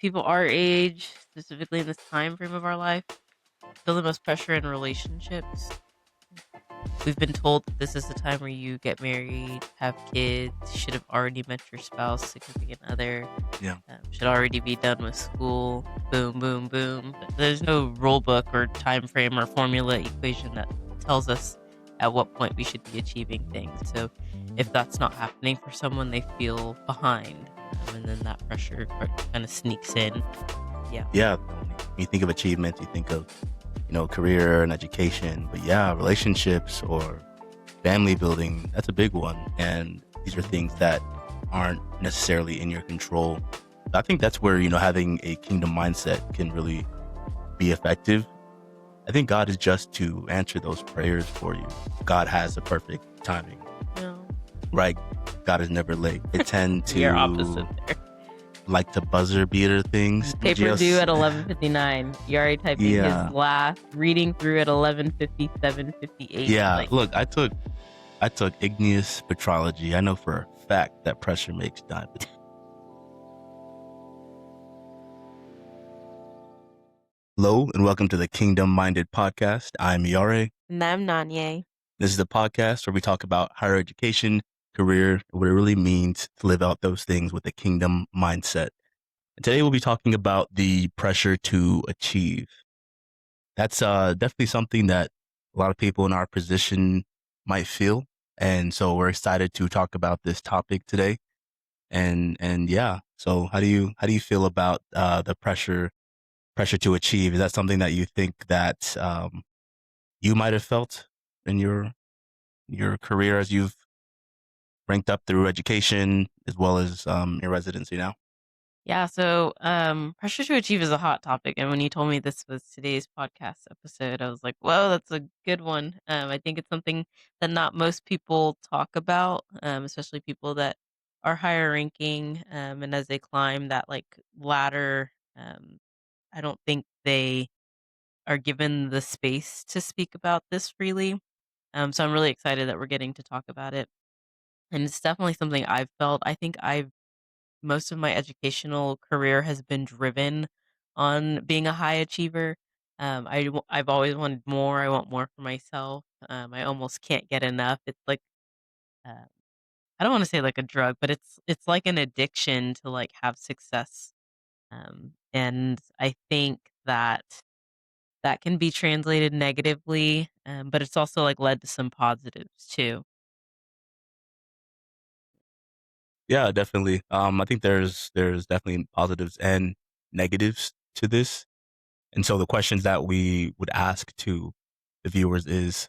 people our age, specifically in this time frame of our life, feel the most pressure in relationships. We've been told that this is the time where you get married, have kids, should have already met your spouse, significant other, Yeah. should already be done with school. Boom, boom, boom. But there's no rule book or time frame or formula equation that tells us at what point we should be achieving things. So if that's not happening for someone, they feel behind. And then that pressure kind of sneaks in. Yeah. Yeah. When you think of achievements, you think of, career and education. But yeah, relationships or family building, that's a big one. And these are things that aren't necessarily in your control. I think that's where, having a kingdom mindset can really be effective. I think God is just to answer those prayers for you. God has the perfect timing, No, right? God is never late. I tend you're opposite to there. like to buzzer beater things. Paper due at 11:59. Yari typing Yeah. his last, reading through at 11:57:58. Yeah. Like, Look, I took igneous petrology. I know for a fact that pressure makes diamonds. Hello and welcome to the Kingdom Minded Podcast. I'm Yare. and I'm Nanye. This is the podcast where we talk about higher education, career, what it really means to live out those things with a kingdom mindset. And today we'll be talking about the pressure to achieve. That's definitely something that a lot of people in our position might feel. And so we're excited to talk about this topic today. And yeah, so how do you feel about the pressure to achieve? Is that something that you think that you might have felt in your career as you've ranked up through education as well as your residency now? Yeah, so pressure to achieve is a hot topic. And when you told me this was today's podcast episode, I was like, whoa, that's a good one. I think it's something that not most people talk about, especially people that are higher ranking. And as they climb that like ladder, I don't think they are given the space to speak about this freely. So I'm really excited that we're getting to talk about it. And it's definitely something I've felt. I think I've most of my educational career has been driven on being a high achiever. I've always wanted more. I want more for myself. I almost can't get enough. It's like uh, I don't want to say like a drug, but it's like an addiction to like have success. And I think that that can be translated negatively, but it's also like led to some positives too. Yeah, definitely. I think there's definitely positives and negatives to this. And so the questions that we would ask to the viewers is,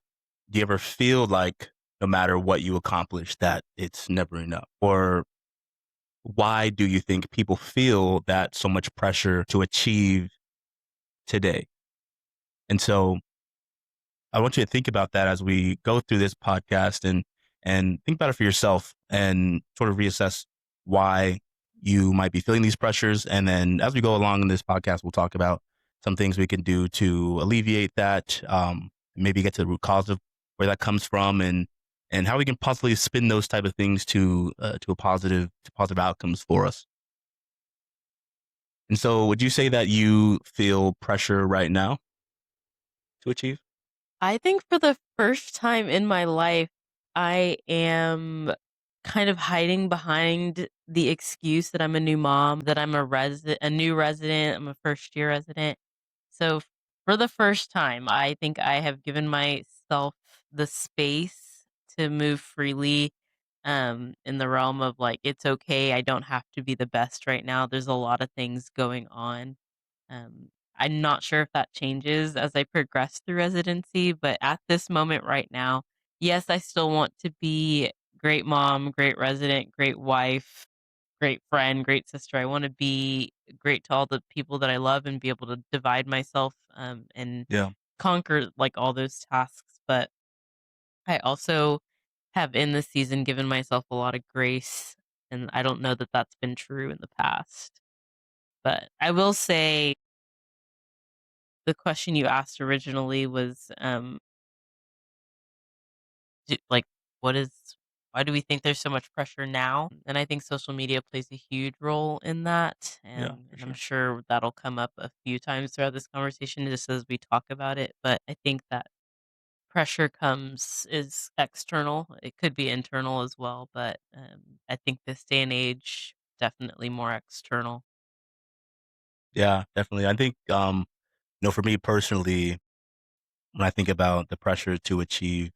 do you ever feel like no matter what you accomplish, that it's never enough? Or why do you think people feel that so much pressure to achieve today? And so I want you to think about that as we go through this podcast and think about it for yourself and sort of reassess why you might be feeling these pressures. And then as we go along in this podcast, we'll talk about some things we can do to alleviate that, maybe get to the root cause of where that comes from and how we can possibly spin those type of things to positive outcomes for us. And so would you say that you feel pressure right now to achieve? I think for the first time in my life, I am kind of hiding behind the excuse that I'm a new mom, that I'm a new resident, I'm a first year resident. So for the first time, I think I have given myself the space to move freely in the realm of like it's okay, I don't have to be the best right now. There's a lot of things going on. I'm not sure if that changes as I progress through residency, but at this moment right now, yes, I still want to be great mom, great resident, great wife, great friend, great sister. I want to be great to all the people that I love and be able to divide myself and Yeah. conquer like all those tasks. But I also have in this season given myself a lot of grace, and I don't know that that's been true in the past. But I will say the question you asked originally was, like, what is Why do we think there's so much pressure now? And I think social media plays a huge role in that, Yeah, and for I'm sure. sure that'll come up a few times throughout this conversation just as we talk about it, but I think that pressure comes is external. It could be internal as well, but, I think this day and age, definitely more external. Yeah, definitely. I think, for me personally, when I think about the pressure to achieve,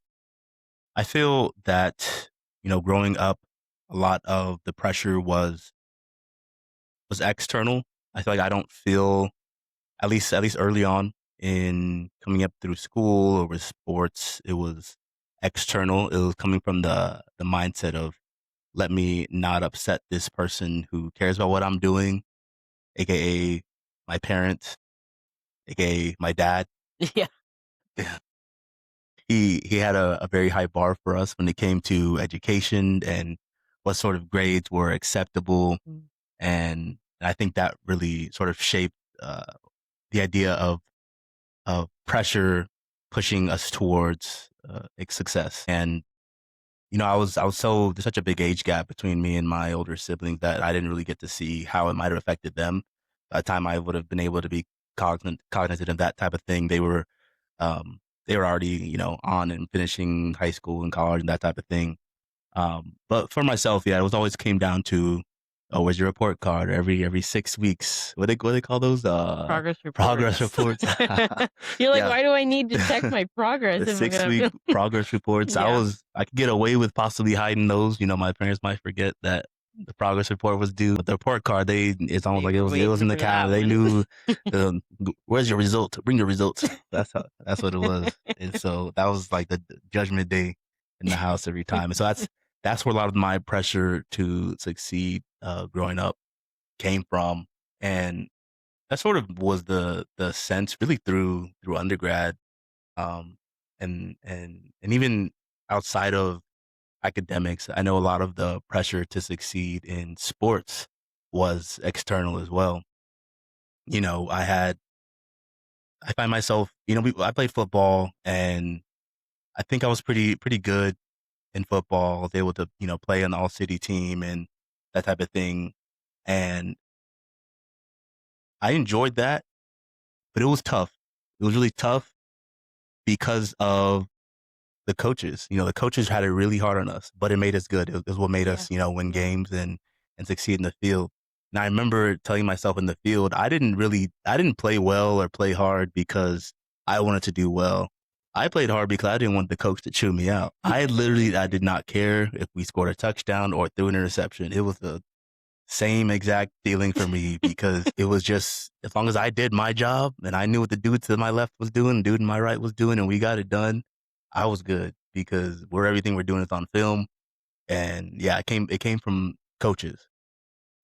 I feel that, growing up, a lot of the pressure was external. I feel like I don't feel, at least early on in coming up through school or with sports, it was external. It was coming from the mindset of, let me not upset this person who cares about what I'm doing, aka my parents, aka my dad. Yeah. He had a very high bar for us when it came to education and what sort of grades were acceptable, Mm. and I think that really sort of shaped the idea of pressure pushing us towards success. And I was there's such a big age gap between me and my older siblings that I didn't really get to see how it might have affected them. By the time I would have been able to be cognizant of that type of thing, they were already, on and finishing high school and college and that type of thing. But for myself, yeah, it was always came down to, oh, where's your report card? Every 6 weeks, what they call those? Progress Progress reports. reports. You're like, Yeah, "Why do I need to check my progress the if I'm 6 week gonna" progress reports. Yeah. I could get away with possibly hiding those. My parents might forget that the progress report was due, but the report card, it's almost They like were it was in waiting the for calendar. that They one. knew, where's your result? Bring your results. That's what it was. And so that was like the judgment day in the house every time. And so that's where a lot of my pressure to succeed growing up came from. And that sort of was the sense really through undergrad, um, and even outside of academics. I know a lot of the pressure to succeed in sports was external as well. I find myself, I played football, and I think I was pretty good in football. I was able to, play on the all city team and that type of thing. And I enjoyed that, but it was tough. It was really tough because of the coaches. The coaches had it really hard on us, but it made us good. It was what made Yeah. us, win Yeah. games and succeed in the field. And I remember telling myself in the field, I didn't play well or play hard because I wanted to do well. I played hard because I didn't want the coach to chew me out. I did not care if we scored a touchdown or threw an interception. It was the same exact feeling for me because it was just, as long as I did my job and I knew what the dude to my left was doing, dude to my right was doing, and we got it done, I was good because everything we're doing is on film. And yeah, it came from coaches,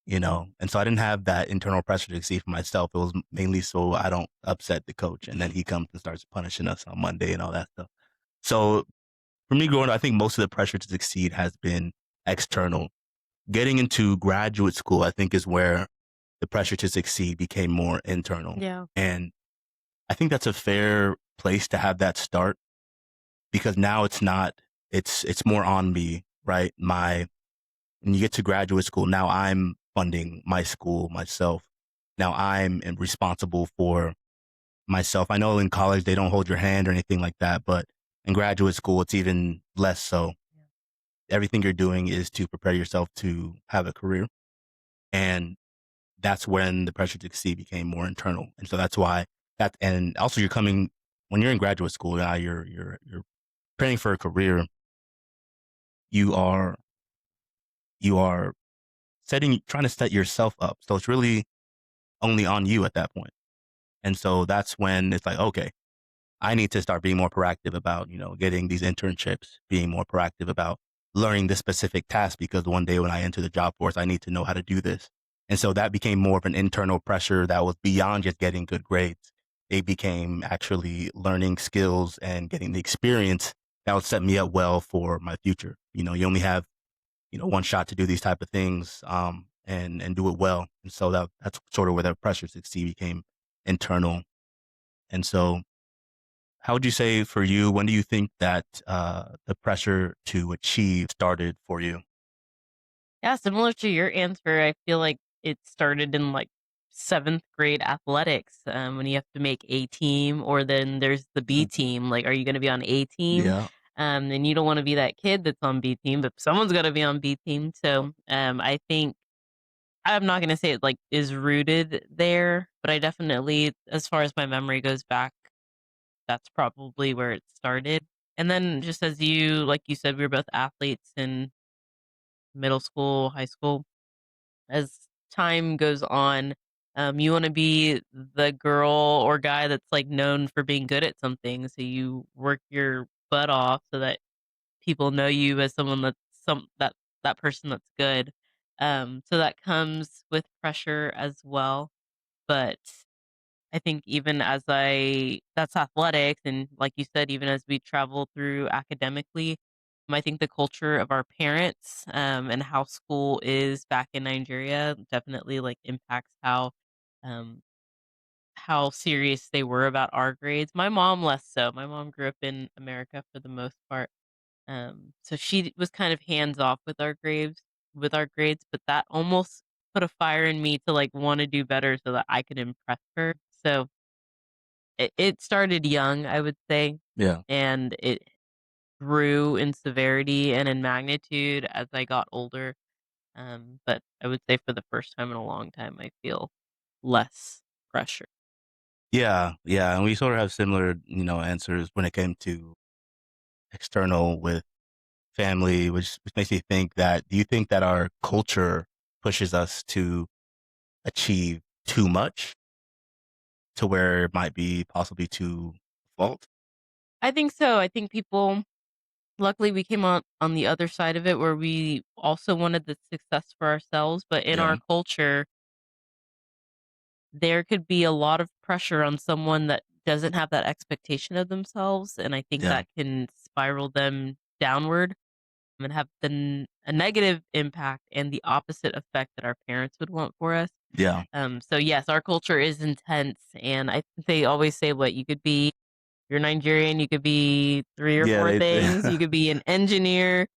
and so I didn't have that internal pressure to succeed for myself. It was mainly so I don't upset the coach, and then he comes and starts punishing us on Monday and all that stuff. So for me growing up, I think most of the pressure to succeed has been external. Getting into graduate school, I think, is where the pressure to succeed became more internal. Yeah. And I think that's a fair place to have that start, because now it's not, it's more on me, right? When you get to graduate school, now I'm funding my school myself. Now I'm responsible for myself. I know in college they don't hold your hand or anything like that, but in graduate school it's even less so. Everything you're doing is to prepare yourself to have a career. And that's when the pressure to succeed became more internal. And so that's why and also when you're in graduate school, now you're preparing for a career, you are, you are trying to set yourself up. So it's really only on you at that point. And so that's when it's like, okay, I need to start being more proactive about, getting these internships, being more proactive about learning this specific task, because one day when I enter the job force, I need to know how to do this. And so that became more of an internal pressure that was beyond just getting good grades. It became actually learning skills and getting the experience that would set me up well for my future. You only have, one shot to do these type of things, and do it well. And so that's sort of where the pressure to succeed became internal. And so how would you say for you, when do you think that the pressure to achieve started for you? Yeah, similar to your answer, I feel like it started in like seventh grade athletics when you have to make A team, or then there's the B Mhm. team. Like, are you going to be on A team? Yeah. And you don't want to be that kid that's on B team, but someone's got to be on B team. So I think I'm not going to say it like is rooted there, but I definitely, as far as my memory goes back, that's probably where it started. And then just as like you said, we were both athletes in middle school, high school. As time goes on, you wanna be the girl or guy that's, like, known for being good at something, so you work your butt off so that people know you as someone that's that person that's good. So that comes with pressure as well, but I think even as that's athletics, and like you said, even as we travel through academically, I think the culture of our parents, and how school is back in Nigeria definitely, like, impacts um, how serious they were about our grades. My mom less so. My mom grew up in America for the most part, so she was kind of hands off with our grades, but that almost put a fire in me to, like, wanna do better so that I could impress her. So it started young, I would say, Yeah. and it grew in severity and in magnitude as I got older, but I would say for the first time in a long time, I feel less pressure. Yeah, yeah, and we sort of have similar, answers when it came to external with family, which makes me think that do you think that our culture pushes us to achieve too much to where it might be possibly to fault? I think so. I think people luckily, we came on the other side of it where we also wanted the success for ourselves, but in Yeah, our culture, there could be a lot of pressure on someone that doesn't have that expectation of themselves, and I think yeah, that can spiral them downward and have a negative impact and the opposite effect that our parents would want for us. yeah, So yes, our culture is intense, and I think they always say, "What you could be." You're Nigerian. You could be three or yeah. four They things. You could be an engineer,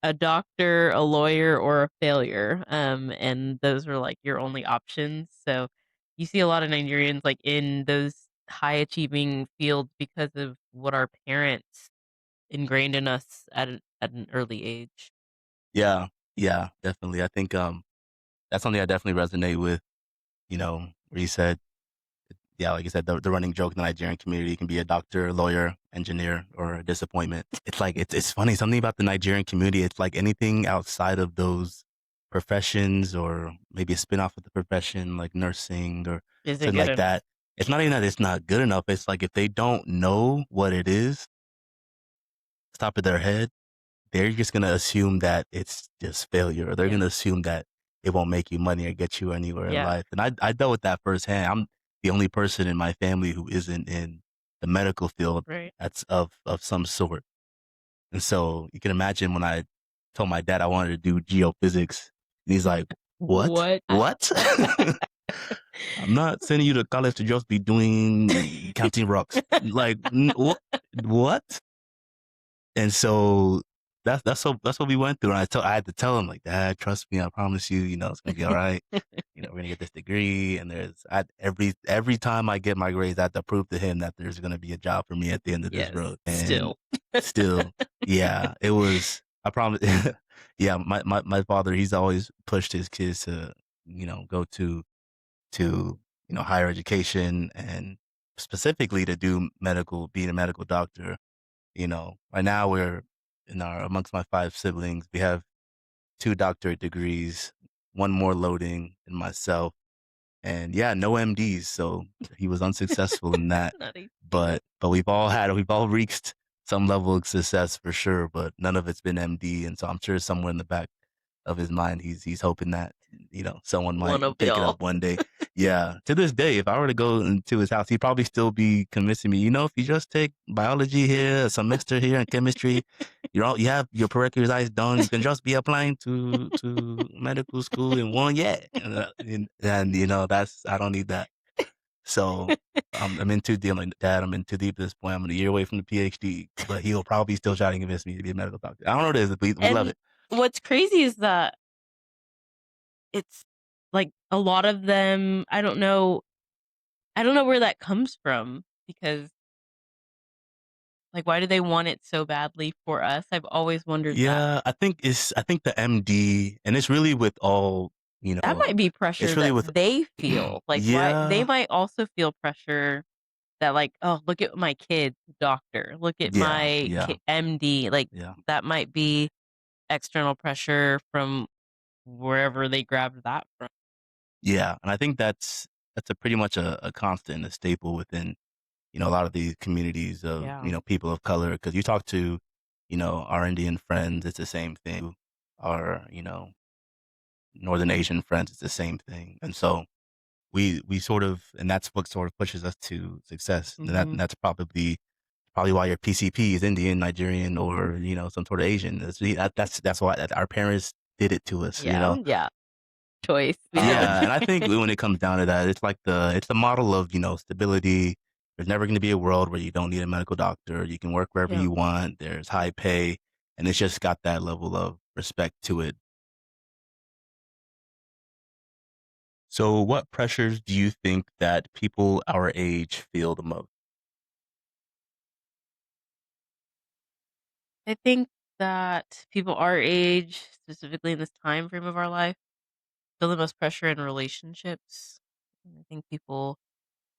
a doctor, a lawyer, or a failure. And those are like your only options. So you see a lot of Nigerians like in those high achieving fields because of what our parents ingrained in us at an early age. yeah, yeah, definitely. I think that's something I definitely resonate with. Where you said, yeah, like you said, the running joke in the Nigerian community can be a doctor, lawyer, engineer, or a disappointment. It's like it's funny, something about the Nigerian community, it's like anything outside of those professions or maybe a spin-off of the profession like nursing or Isn't something good like enough. that. It's not even that it's not good enough. It's like if they don't know what it is, top of their head, they're just gonna assume that it's just failure, or they're Yeah. gonna assume that it won't make you money or get you anywhere in Yeah. life. And I dealt with that firsthand. I'm the only person in my family who isn't in the medical field Right. that's of some sort. And so you can imagine when I told my dad I wanted to do geophysics, and he's like, "What? What? What? I'm not sending you to college to just be doing counting rocks. Like, what?" And so that's what we went through. And I had to tell him like, "Dad, trust me. I promise you. It's gonna be all right. We're gonna get this degree." And every time I get my grades, I have to prove to him that there's gonna be a job for me at the end of this Yes. road. And Still. still, yeah, it was. I promise. Yeah, my father, he's always pushed his kids to go to higher education and specifically to do being a medical doctor. Right now we're amongst my 5 siblings, we have 2 doctorate degrees, 1 more loading than myself, and yeah, no MDs, so he was unsuccessful in that. Not a But we've all reached some level of success for sure, but none of it's been MD, and so I'm sure somewhere in the back of his mind, he's hoping that, someone one might of pick it y'all. up one day. Yeah. To this day, if I were to go into his house, he'd probably still be convincing me, if you just take biology here, a semester here, and chemistry, you have your prerequisites done. You can just be applying to medical school in 1 year. And that's I don't need that. So I'm in too deep. I'm like, Dad, I'm in too deep at this point. I'm a year away from the PhD, but he'll probably still try to convince me to be a medical doctor. I don't know what it is, but we love And it. what's crazy is that it's like a lot of them, I don't know where that comes from because like why do they want it so badly for us? I've always wondered that. Yeah, I think the MD, and it's really with all, That might be pressure it's really that with they feel. Like why they yeah, might also feel pressure that like, "Oh, look at my kid's doctor. Look at yeah, my yeah, MD." Like yeah, that might be external pressure from wherever they grabbed that from. yeah, and I think that's a pretty much a constant, a staple within, a lot of these communities of, Yeah. people of color. Because you talk to, our Indian friends, it's the same thing. Our, Northern Asian friends, it's the same thing. And so we sort of, and that's what sort of pushes us to success. And Mhm. that's probably why your PCP is Indian, Nigerian, or, some sort of Asian. That's why our parents did it to us, Yeah, yeah. Choice. We have a Yeah, choice. and I think when it comes down to that, it's the model of, stability. There's never gonna be a world where you don't need a medical doctor. You can work wherever Yeah. you want. There's high pay, and it's just got that level of respect to it. So what pressures do you think that people our age feel the most? I think that people our age, specifically in this time frame of our life, feel the most pressure in relationships. And I think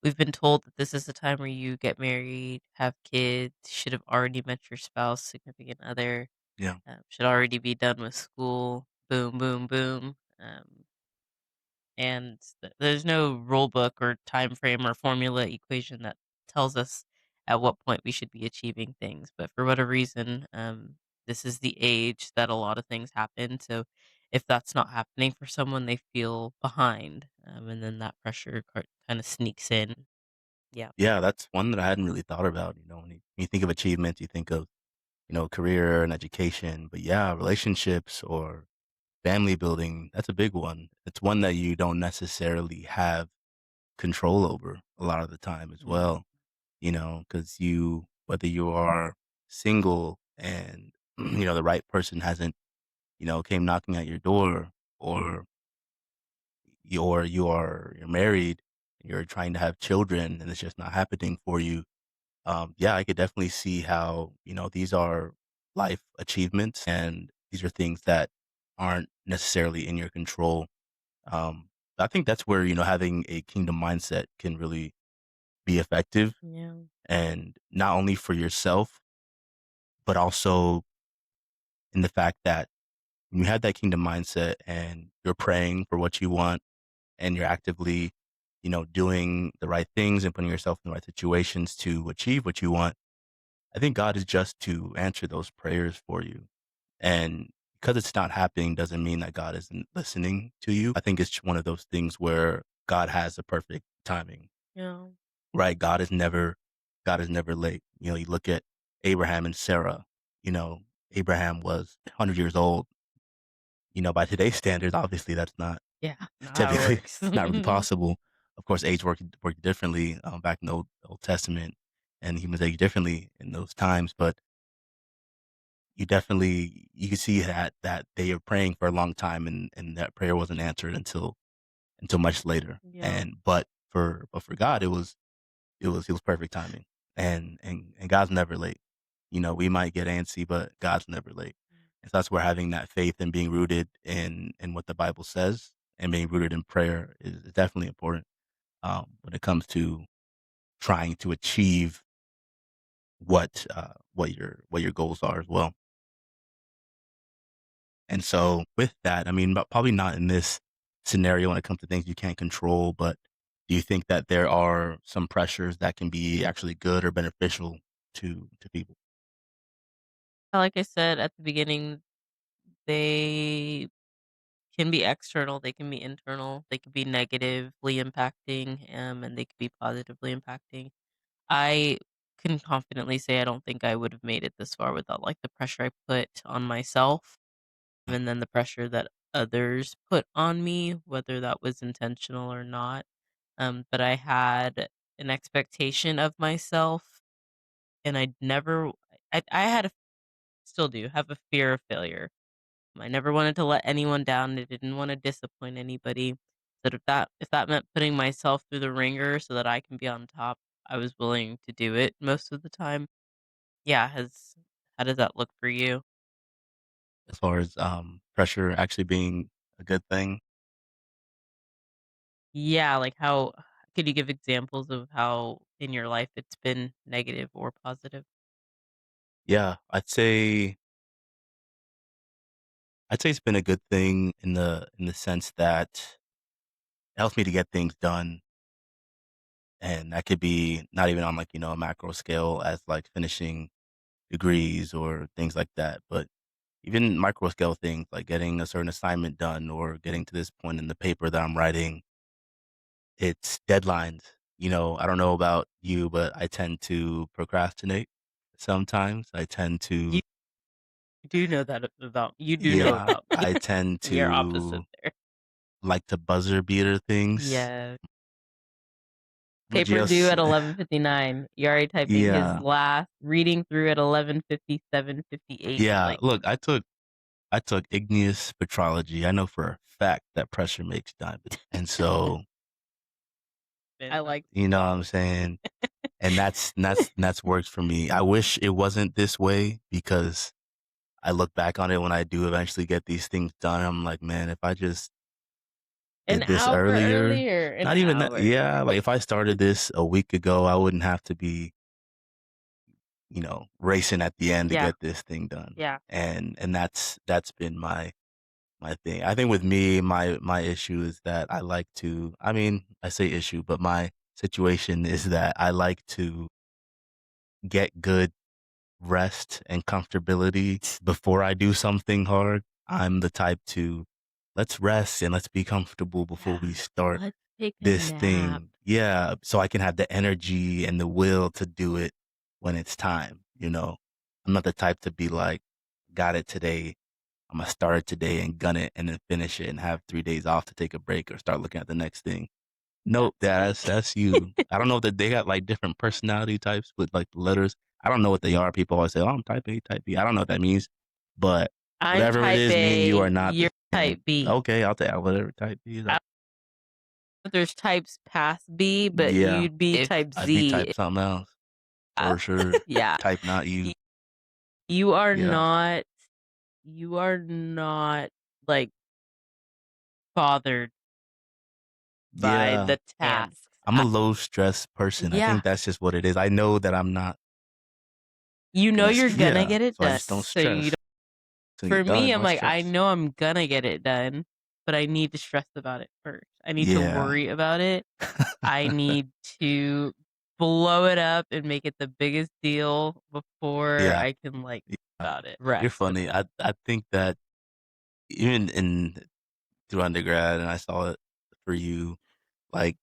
we've been told that this is the time where you get married, have kids, should have already met your spouse, significant other, Yeah. should already be done with school. Boom, boom, boom. And there's no rule book or time frame or formula equation that tells us at what point we should be achieving things. But for whatever reason, this is the age that a lot of things happen. So if that's not happening for someone, they feel behind, and then that pressure kind of sneaks in. Yeah, Yeah, that's one that I hadn't really thought about, when you think of achievements, you think of, career and education, but yeah, relationships or family building, that's a big one. It's one that you don't necessarily have control over a lot of the time as yeah, well, because whether you are single and, the right person hasn't, came knocking at your door, or you're married, you're trying to have children and it's just not happening for you. Yeah, I could definitely see how, these are life achievements and these are things that aren't necessarily in your control. I think that's where, having a kingdom mindset can really be effective, yeah, and not only for yourself, but also in the fact that when you have that kingdom mindset and you're praying for what you want and you're actively, doing the right things and putting yourself in the right situations to achieve what you want, I think God is just to answer those prayers for you. And because it's not happening doesn't mean that God isn't listening to you. I think it's one of those things where God has the perfect timing, yeah, right? God is never late. You look at Abraham and Sarah, you know, Abraham was 100 years old. By today's standards, obviously that's not yeah. Not how it typically works. not really possible. Of course, age worked differently back in the Old Testament, and humans age differently in those times. But you can see that they are praying for a long time, and that prayer wasn't answered until much later. Yeah, And but for God, it was perfect timing, and God's never late. We might get antsy, but God's never late. And so that's where having that faith and being rooted in what the Bible says and being rooted in prayer is definitely important when it comes to trying to achieve what your goals are as well. And so with that, I mean, but probably not in this scenario when it comes to things you can't control, but do you think that there are some pressures that can be actually good or beneficial to people? like I said at the beginning, they can be external, they can be internal, they could be negatively impacting, and they could be positively impacting. I can confidently say I don't think I would have made it this far without, like, the pressure I put on myself and then the pressure that others put on me, whether that was intentional or not. but I had an expectation of myself, and I had a still do have a fear of failure. I never wanted to let anyone down. I didn't want to disappoint anybody. But if that meant putting myself through the ringer so that I can be on top, I was willing to do it most of the time. Yeah, has how does that look for you? As far as pressure actually being a good thing. Yeah, like how could you give examples of how in your life it's been negative or positive? Yeah, I'd say it's been a good thing in the sense that it helps me to get things done, and that could be not even on, like, a macro scale as, like, finishing degrees or things like that, but even micro scale things like getting a certain assignment done or getting to this point in the paper that I'm writing. It's deadlines. I don't know about you, but I tend to procrastinate sometimes. I tend You to do know that about you do know Yeah, about me. I tend We are opposite to there. like to buzzer beater things. Yeah. Paper due Just at 11:59. You're already typing his Yeah. last reading through at 11:57:58. Yeah, Like, look, I took igneous petrology. I know for a fact that pressure makes diamond. And so, I like you know what I'm saying? And that's worked for me. I wish it wasn't this way because I look back on it when I do eventually get these things done. I'm like, man, if I just an did this hour earlier, earlier, an not even that, hour. yeah, like if I started this a week ago, I wouldn't have to be, racing at the end to Yeah, get this thing done. yeah. And that's been my thing. I think with me, my issue is that I like to, I mean, I say issue, but my situation is that I like to get good rest and comfortability before I do something hard. I'm the type to let's rest and let's be comfortable before Yeah. we start Let's take a this nap. thing. Yeah, so I can have the energy and the will to do it when it's time. I'm not the type to be like, got it today. I'm gonna start it today and gun it and then finish it and have 3 days off to take a break or start looking at the next thing. Nope, That's me. that's you. I don't know that they got like different personality types with like letters. I don't know what they are. People always say, "Oh, I'm type A, type B." I don't know what that means, but I'm whatever it type is, me and you are A, not you're the type same. B. Okay, I'll take whatever type B is. I There's types past B, but Yeah, you'd be type I'd be Z. type something else Yeah. for sure. Yeah. Type not you. Y you are Yeah, not you are not, like, bothered by yeah. the tasks. I'm a low stress person. I Yeah. think that's just what it is. I know that I'm not You know gonna. you're gonna Yeah, get it so I done, just don't so you stress. don't To for get done, me, I'm don't like, I stress. know I'm gonna get it done, but I need to stress about it first. I need to Yeah. worry about it. I need to blow it up and make it the biggest deal before Yeah. I can, like, Yeah. about it, You're rest funny. about it. I think that even in through undergrad, and I saw it for you, like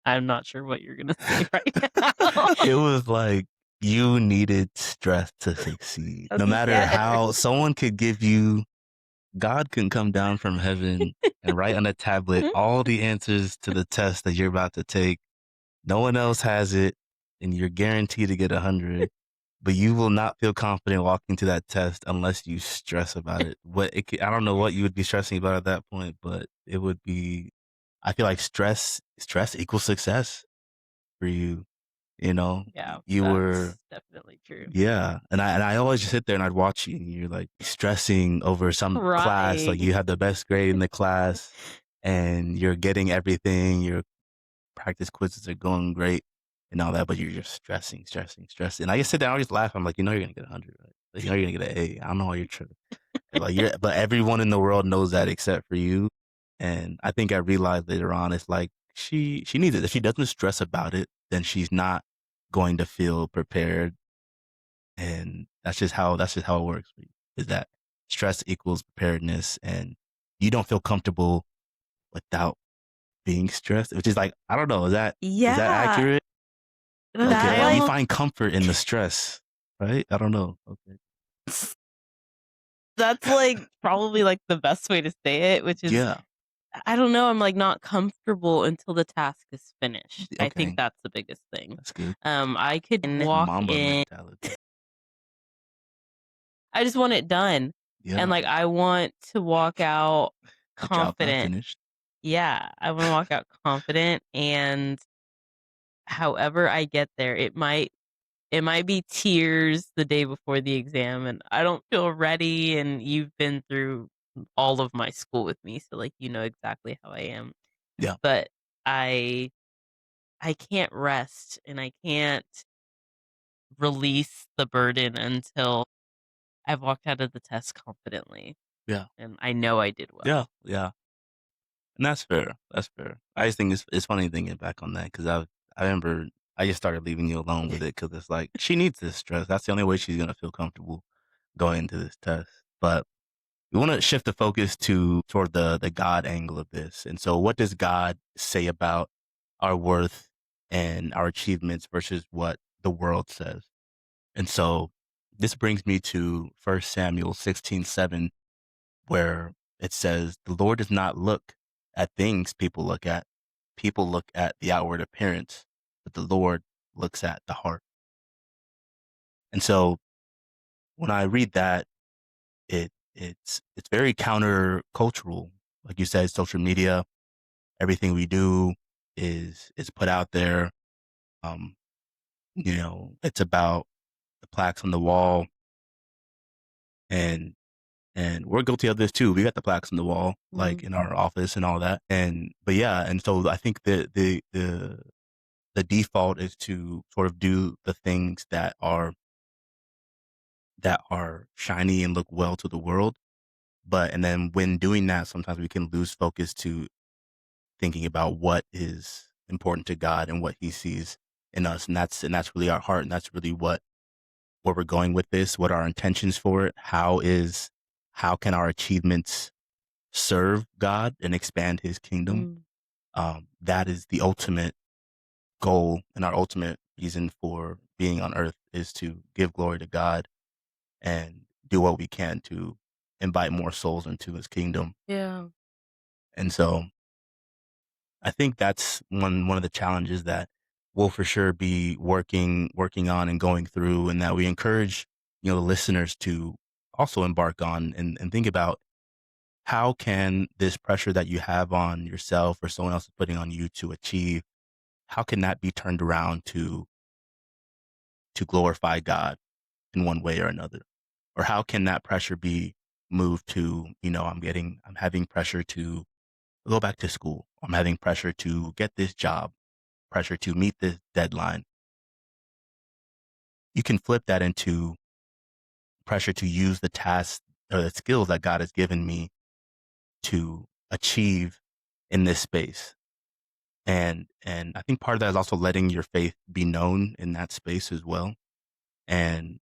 I'm not sure what you're gonna say right now. it was like you needed stress to succeed. No matter Yes. how someone could give you, God can come down from heaven and write on a tablet all the answers to the test that you're about to take. No one else has it, and you're guaranteed to get 100. But you will not feel confident walking to that test unless you stress about it. I don't know what you would be stressing about at that point, but it would be. I feel like stress equals success for you. You know, Yeah, you were, that's definitely true. yeah, and I always just sit there and I'd watch you, and you're like stressing over some class, like Crying. you had the best grade in the class, and you're getting everything. Your practice quizzes are going great and all that, but you're just stressing, stressing, stressing. And I just sit down, I just laugh. I'm like, you're gonna get 100, right? Like, you're gonna get an A. I don't know why you're tripping. Like but everyone in the world knows that except for you. And I think I realized later on, it's like she needs it. If she doesn't stress about it, then she's not going to feel prepared. And that's just how it works for you. Is that stress equals preparedness, and you don't feel comfortable without being stressed, which is like, I don't know, is that Yeah, accurate? that, Okay, you like find comfort in the stress, right? I don't know. Okay. that's, like, probably, like, the best way to say it, which is Yeah. I don't know, I'm, like, not comfortable until the task is finished. I think Okay, that's the biggest thing. that's good. I could That walk Mamba in. mentality. I just want it done, and, Yeah, like, I want to walk out the job not confident. finished. Yeah, I wanna walk out confident, and however I get there, it might be tears the day before the exam, and I don't feel ready, and you've been through all of my school with me, so, like, you know exactly how I am. Yeah, But I I can't rest, and I can't release the burden until I've walked out of the test confidently, yeah, and I know I did yeah, well. yeah. And that's fair. That's fair. I just think it's funny thinking back on that because I remember I just started leaving you alone with it because it's like she needs this stress. That's the only way she's gonna feel comfortable going into this test. But we want to shift the focus to toward the God angle of this. And so, what does God say about our worth and our achievements versus what the world says? And so, this brings me to 1 Samuel 16:7, where it says, "The Lord does not look at things people look at. People look at the outward appearance, but the Lord looks at the heart." And so, when I read that, it's very countercultural. Like you said, social media, everything we do is put out there. Um, it's about the plaques on the wall, and we're guilty of this too. We got the plaques on the wall, like Mm, in our office and all that. And but yeah, and so I think the default is to sort of do the things that are shiny and look well to the world. But and then when doing that, sometimes we can lose focus to thinking about what is important to God and what He sees in us, and that's really our heart, and that's really what where we're going with this, what our intentions for it, how can our achievements serve God and expand His kingdom. mm, That is the ultimate goal and our ultimate reason for being on earth is to give glory to God and do what we can to invite more souls into His kingdom. yeah. And so I think that's one of the challenges that we'll for sure be working on and going through, and that we encourage the listeners to also embark on and think about how can this pressure that you have on yourself or someone else is putting on you to achieve, how can that be turned around to glorify God in one way or another, or how can that pressure be moved to I'm having pressure to go back to school, I'm having pressure to get this job, pressure to meet this deadline. You can flip that into pressure to use the tasks or the skills that God has given me to achieve in this space. And I think part of that is also letting your faith be known in that space as well. And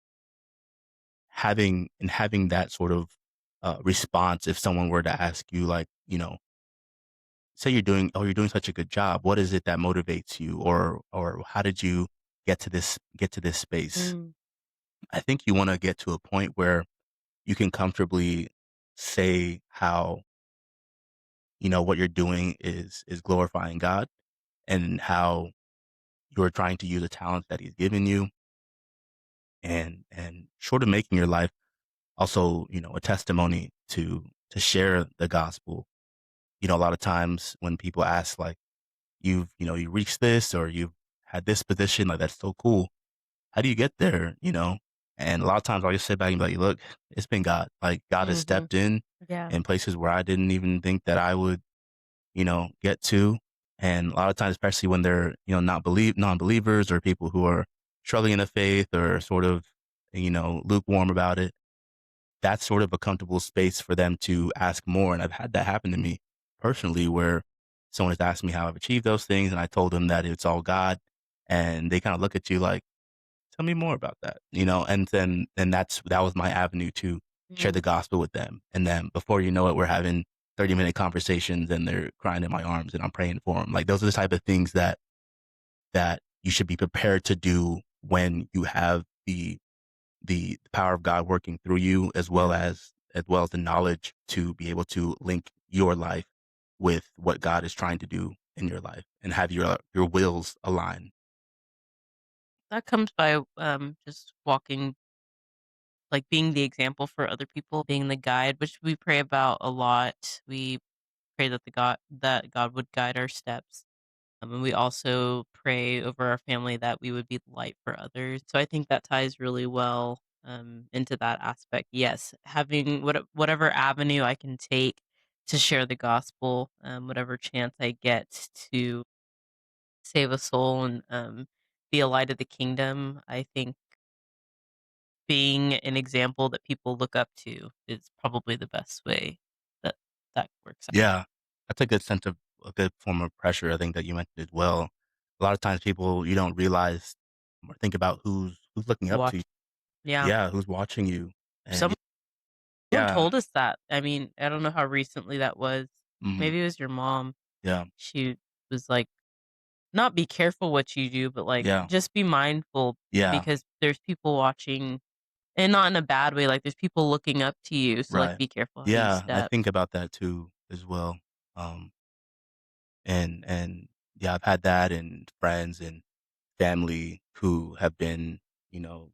having that sort of response if someone were to ask you, like, say you're doing such a good job. What is it that motivates you? Or how did you get to this space? Mm, I think you want to get to a point where you can comfortably say how, what you're doing is glorifying God, and how you're trying to use a talent that He's given you, and short of making your life also, a testimony to share the gospel. A lot of times when people ask, like, you reached this or you've had this position, like, that's so cool. How do you get there? And a lot of times I'll just sit back and be like, look, it's been God. Like, God has mhm. stepped Yeah. in places where I didn't even think that I would, get to. And a lot of times, especially when they're, not non-believers or people who are struggling in the faith or sort of, lukewarm about it, that's sort of a comfortable space for them to ask more. And I've had that happen to me personally, where someone has asked me how I've achieved those things, and I told them that it's all God. And they kind of look at you like, tell me more about that, and then that was my avenue to share the Mm, gospel with them. And then before you know it, we're having 30-minute conversations and they're crying in my arms and I'm praying for them. Like, those are the type of things that you should be prepared to do when you have the power of God working through you, as well yeah. as the knowledge to be able to link your life with what God is trying to do in your life and have your wills align. That comes by, just walking like, being the example for other people, being the guide, which we pray about a lot. We pray that God would guide our steps. And we also pray over our family that we would be the light for others. So I think that ties really well into that aspect. Yes, having whatever avenue I can take to share the gospel, whatever chance I get to save a soul and be a light of the kingdom, I think being an example that people look up to is probably the best way that that works out. Yeah, that's a good sense of a good form of pressure. I think that you mentioned as well. A lot of times, people you don't realize or think about who's looking up to you. Watch, yeah. Yeah, who's watching you, and Someone yeah, told us that. I mean, I don't know how recently that was. mhm, Maybe it was your mom. yeah, She was like, "Not be careful what you do, but, like, yeah, just be mindful yeah, because there's people watching," and not in a bad way, like, there's people looking up to you, so, like, right, be careful how you yeah. I step. think about that too as well. Um, and yeah, I've had that and friends and family who have been,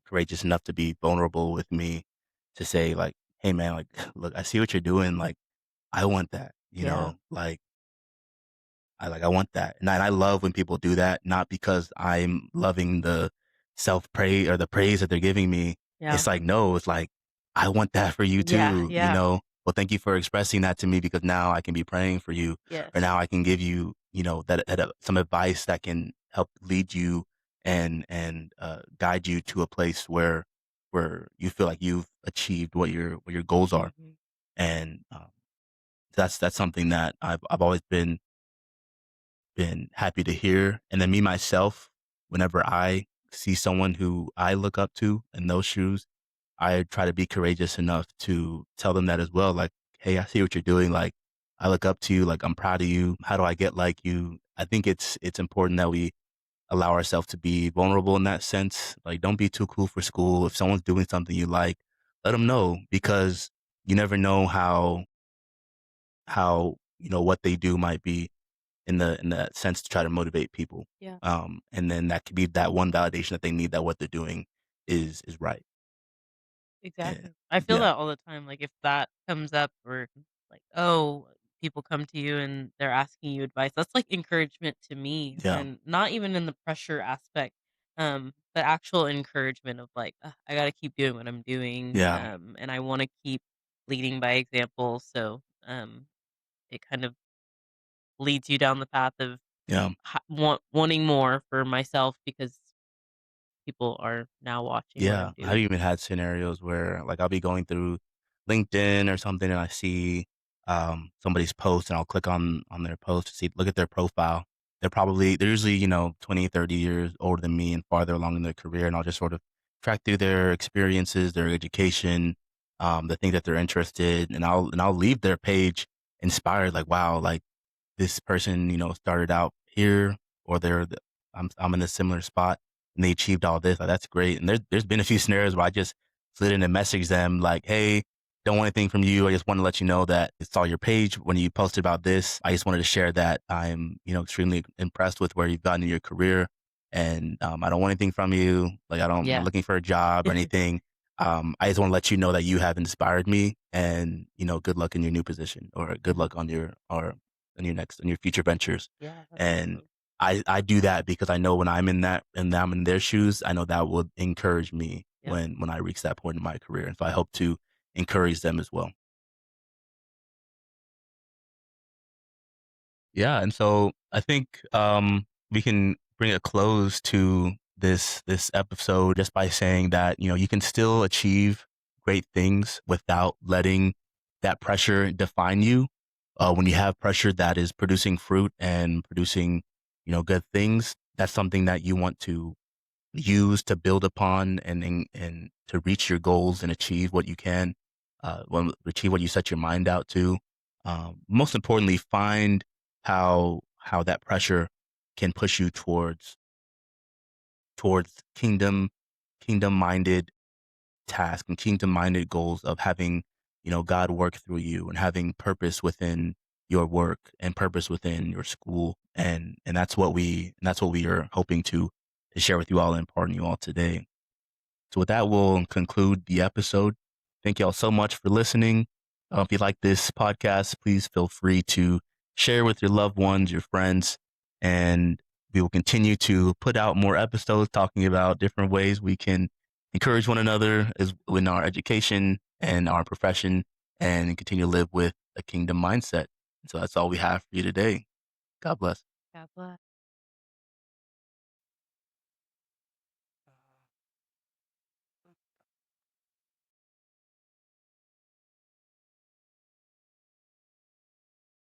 courageous enough to be vulnerable with me to say like, "Hey man, like, look, I see what you're doing. Like, I want that. Yeah, Like, I want that." And I love when people do that, not because I'm loving the self-praise or the praise that they're giving me. yeah, It's like, no, it's like, I want that for you yeah, too, you yeah, know? Well, thank you for expressing that to me because now I can be praying for you, or yes. now I can give you, some advice that can help lead you and guide you to a place where you feel like you've achieved what your goals are. Mhm. And that's something that I've always been happy to hear. And then me myself, whenever I see someone who I look up to in those shoes, I try to be courageous enough to tell them that as well. Like, hey, I see what you're doing. Like, I look up to you. Like, I'm proud of you. How do I get like you? I think it's important that we allow ourselves to be vulnerable in that sense. Like, don't be too cool for school. If someone's doing something you like, let them know because you never know how what they do might be in that sense to try to motivate people. Yeah. And then that could be that one validation that they need that what they're doing is right. And Exactly. I feel yeah, that all the time, like, if that comes up or, like, oh, people come to you and they're asking you advice, that's, like, encouragement to me, yeah, and not even in the pressure aspect, but actual encouragement of, like, I gotta keep doing what I'm doing, yeah, and I wanna keep leading by example, so, it kind of leads you down the path of yeah. wanting more for myself because people are now watching what Yeah, I'm I've doing. even had scenarios where, like, I'll be going through LinkedIn or something, and I see, somebody's post, and I'll click on their post to see look at their profile. They're usually, 20, 30 years older than me and farther along in their career, and I'll just sort of track through their experiences, their education, the things that they're interested, and I'll leave their page inspired, like, wow, like, this person, started out here or I'm in a similar spot and they achieved all this. Like, that's great. And there's been a few scenarios where I just slid in and messaged them like, hey, don't want anything from you. I just want to let you know that it's saw your page when you posted about this. I just wanted to share that I'm, extremely impressed with where you've gotten in your career. And I don't want anything from you. Like, I'm not Yeah. looking for a job or anything. I just want to let you know that you have inspired me and, good luck in your new position or good luck on your future ventures. Yeah, that's And awesome. I do that because I know when I'm in that and I'm in their shoes, I know that would encourage me Yep. when I reach that point in my career. And so I hope to encourage them as well. Yeah, and so I think we can bring a close to this episode just by saying that you can still achieve great things without letting that pressure define you. When you have pressure that is producing fruit and producing good things, that's something that you want to use to build upon and to reach your goals and achieve what you can, achieve what you set your mind out to. Most importantly, find how that pressure can push you towards kingdom minded task and kingdom minded goals of having God work through you and having purpose within your work and purpose within your school. And that's what we are hoping to share with you all and impart on you all today. So with that, we'll conclude the episode. Thank you all so much for listening. If you like this podcast, please feel free to share with your loved ones, your friends, and we will continue to put out more episodes talking about different ways we can encourage one another as in our education and our profession and continue to live with a kingdom mindset. So that's all we have for you today. God bless. God bless.